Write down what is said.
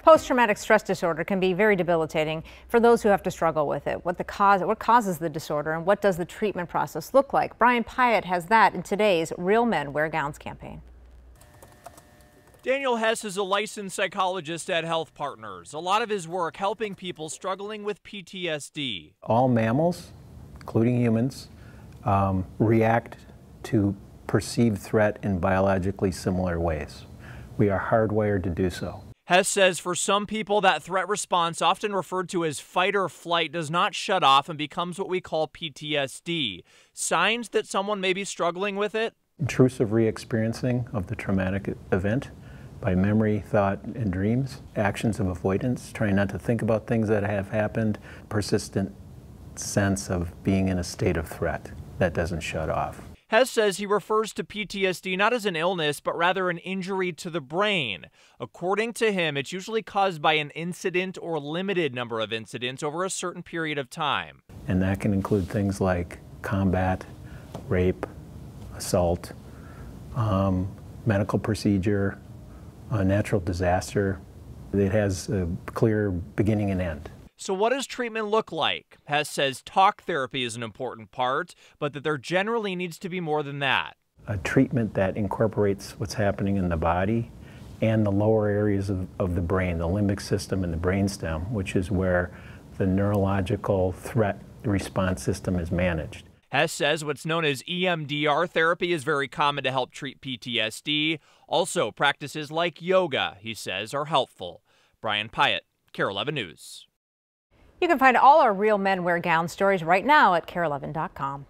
Post-traumatic stress disorder can be very debilitating for those who have to struggle with it. What causes the disorder, and what does the treatment process look like? Brian Pyatt has that in today's Real Men Wear Gowns campaign. Daniel Hess is a licensed psychologist at Health Partners. A lot of his work helping people struggling with PTSD. All mammals, including humans, react to perceived threat in biologically similar ways. We are hardwired to do so. Hess says for some people that threat response, often referred to as fight or flight, does not shut off and becomes what we call PTSD. Signs that someone may be struggling with it? Intrusive re-experiencing of the traumatic event by memory, thought, and dreams. Actions of avoidance, trying not to think about things that have happened. Persistent sense of being in a state of threat that doesn't shut off. Hess says he refers to PTSD not as an illness, but rather an injury to the brain. According to him, it's usually caused by an incident or limited number of incidents over a certain period of time. And that can include things like combat, rape, assault, medical procedure, a natural disaster. It has a clear beginning and end. So what does treatment look like? Hess says talk therapy is an important part, but that there generally needs to be more than that. A treatment that incorporates what's happening in the body and the lower areas of the brain, the limbic system and the brainstem, which is where the neurological threat response system is managed. Hess says what's known as EMDR therapy is very common to help treat PTSD. Also, practices like yoga, he says, are helpful. Brian Pyatt, KARE 11 News. You can find all our Real Men Wear Gowns stories right now at KARE11.com.